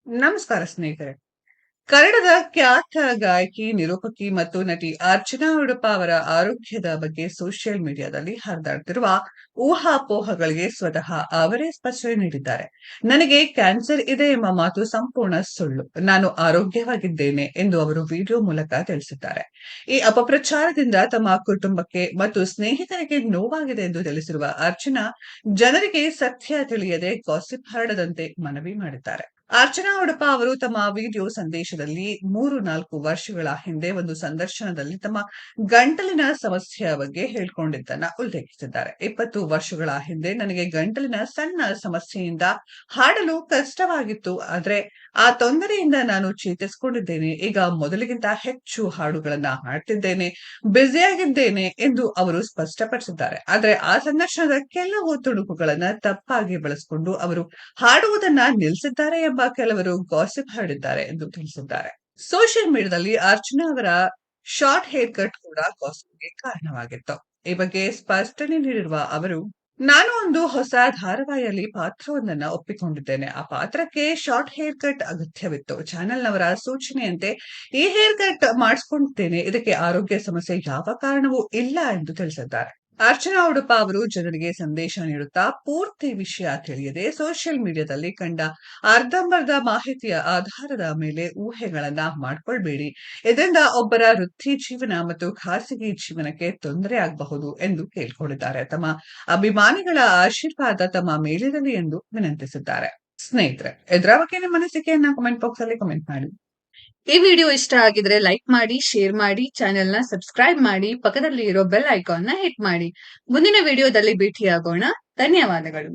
ನಮಸ್ಕಾರ ಸ್ನೇಹಿತರೆ. ಕನ್ನಡದ ಖ್ಯಾತ ಗಾಯಕಿ, ನಿರೂಪಕಿ ಮತ್ತು ನಟಿ ಅರ್ಚನಾ ಉಡುಪ ಅವರ ಆರೋಗ್ಯದ ಬಗ್ಗೆ ಸೋಷಿಯಲ್ ಮೀಡಿಯಾದಲ್ಲಿ ಹರಿದಾಡ್ತಿರುವ ಊಹಾಪೋಹಗಳಿಗೆ ಸ್ವತಃ ಅವರೇ ಸ್ಪಷ್ಟನೆ ನೀಡಿದ್ದಾರೆ. ನನಗೆ ಕ್ಯಾನ್ಸರ್ ಇದೆ ಎಂಬ ಮಾತು ಸಂಪೂರ್ಣ ಸುಳ್ಳು. ನಾನು ಆರೋಗ್ಯವಾಗಿದ್ದೇನೆ ಎಂದು ಅವರು ವಿಡಿಯೋ ಮೂಲಕ ತಿಳಿಸಿದ್ದಾರೆ. ಈ ಅಪಪ್ರಚಾರದಿಂದ ತಮ್ಮ ಕುಟುಂಬಕ್ಕೆ ಮತ್ತು ಸ್ನೇಹಿತರಿಗೆ ನೋವಾಗಿದೆ ಎಂದು ತಿಳಿಸಿರುವ ಅರ್ಚನಾ, ಜನರಿಗೆ ಸತ್ಯ ತಿಳಿಯದೆ ಗಾಸಿಪ್ ಹರಡದಂತೆ ಮನವಿ ಮಾಡಿದ್ದಾರೆ. ಅರ್ಚನಾ ಉಡುಪ ಅವರು ತಮ್ಮ ವಿಡಿಯೋ ಸಂದೇಶದಲ್ಲಿ 3-4 ವರ್ಷಗಳ ಹಿಂದೆ ಒಂದು ಸಂದರ್ಶನದಲ್ಲಿ ತಮ್ಮ ಗಂಟಲಿನ ಸಮಸ್ಯೆಯ ಬಗ್ಗೆ ಹೇಳ್ಕೊಂಡಿದ್ದನ್ನ ಉಲ್ಲೇಖಿಸಿದ್ದಾರೆ. 20 ವರ್ಷಗಳ ಹಿಂದೆ ನನಗೆ ಗಂಟಲಿನ ಸಣ್ಣ ಸಮಸ್ಯೆಯಿಂದ ಹಾಡಲು ಕಷ್ಟವಾಗಿತ್ತು. ಆದ್ರೆ ಆ ತೊಂದರೆಯಿಂದ ನಾನು ಚೇತರಿಸಿಕೊಂಡಿದ್ದೇನೆ. ಈಗ ಮೊದಲಿಗಿಂತ ಹೆಚ್ಚು ಹಾಡುಗಳನ್ನ ಹಾಡ್ತಿದ್ದೇನೆ, ಬ್ಯುಸಿಯಾಗಿದ್ದೇನೆ ಎಂದು ಅವರು ಸ್ಪಷ್ಟಪಡಿಸಿದ್ದಾರೆ. ಆದ್ರೆ ಆ ಸಂದರ್ಶನದ ಕೆಲವು ತುಣುಕುಗಳನ್ನ ತಪ್ಪಾಗಿ ಬಳಸಿಕೊಂಡು ಅವರು ಹಾಡುವುದನ್ನ ನಿಲ್ಲಿಸಿದ್ದಾರೆ ಎಂಬ ಕೆಲವರು ಗಾಸಿಪ್ ಹರಡಿದ್ದಾರೆ ಎಂದು ತಿಳಿಸಿದ್ದಾರೆ. ಸೋಷಿಯಲ್ ಮೀಡಿಯಾದಲ್ಲಿ ಅರ್ಚನಾ ಅವರ ಶಾರ್ಟ್ ಹೇರ್ ಕಟ್ ಕೂಡ ಗಾಸಿಪ್ಗೆ ಕಾರಣವಾಗಿತ್ತು. ಈ ಬಗ್ಗೆ ಸ್ಪಷ್ಟನೆ ನೀಡಿರುವ ಅವರು, ನಾನು ಒಂದು ಹೊಸ ಧಾರಾವಾಹಿಯಲ್ಲಿ ಪಾತ್ರವೊಂದನ್ನ ಒಪ್ಪಿಕೊಂಡಿದ್ದೇನೆ. ಆ ಪಾತ್ರಕ್ಕೆ ಶಾರ್ಟ್ ಹೇರ್ ಕಟ್ ಅಗತ್ಯವಿತ್ತು. ಚಾನೆಲ್ನವರ ಸೂಚನೆಯಂತೆ ಈ ಹೇರ್ ಕಟ್ ಮಾಡಿಸಿಕೊಂಡಿದ್ದೇನೆ. ಇದಕ್ಕೆ ಆರೋಗ್ಯ ಸಮಸ್ಯೆ ಯಾವ ಕಾರಣವೂ ಇಲ್ಲ ಎಂದು ತಿಳಿಸಿದ್ದಾರೆ. ಅರ್ಚನಾ ಉಡುಪ ಅವರು ಜನರಿಗೆ ಸಂದೇಶ ನೀಡುತ್ತಾ, ಪೂರ್ತಿ ವಿಷಯ ತಿಳಿಯದೆ ಸೋಷಿಯಲ್ ಮೀಡಿಯಾದಲ್ಲಿ ಕಂಡ ಅರ್ಧಂಬರ್ಧ ಮಾಹಿತಿಯ ಆಧಾರದ ಮೇಲೆ ಊಹೆಗಳನ್ನ ಮಾಡ್ಕೊಳ್ಬೇಡಿ. ಇದರಿಂದ ಒಬ್ಬರ ವೃತ್ತಿ ಜೀವನ ಮತ್ತು ಖಾಸಗಿ ಜೀವನಕ್ಕೆ ತೊಂದರೆ ಆಗಬಹುದು ಎಂದು ಕೇಳ್ಕೊಂಡಿದ್ದಾರೆ. ತಮ್ಮ ಅಭಿಮಾನಿಗಳ ಆಶೀರ್ವಾದ ತಮ್ಮ ಮೇಲಿರಲಿ ಎಂದು ವಿನಂತಿಸಿದ್ದಾರೆ. ಸ್ನೇಹಿತರೆ, ಇದರ ಬಗ್ಗೆ ನಿಮ್ಮ ಅನಿಸಿಕೆಯನ್ನ ಕಮೆಂಟ್ ಬಾಕ್ಸ್ ಅಲ್ಲಿ ಕಮೆಂಟ್ ಮಾಡಿ. ಈ ವಿಡಿಯೋ ಇಷ್ಟ ಆಗಿದ್ರೆ ಲೈಕ್ ಮಾಡಿ, ಶೇರ್ ಮಾಡಿ, ಚಾನೆಲ್ ನ ಸಬ್ಸ್ಕ್ರೈಬ್ ಮಾಡಿ, ಪಕ್ಕದಲ್ಲಿ ಇರೋ ಬೆಲ್ ಐಕಾನ್ ನ ಹಿಟ್ ಮಾಡಿ. ಮುಂದಿನ ವಿಡಿಯೋದಲ್ಲಿ ಭೇಟಿಯಾಗೋಣ. ಧನ್ಯವಾದಗಳು.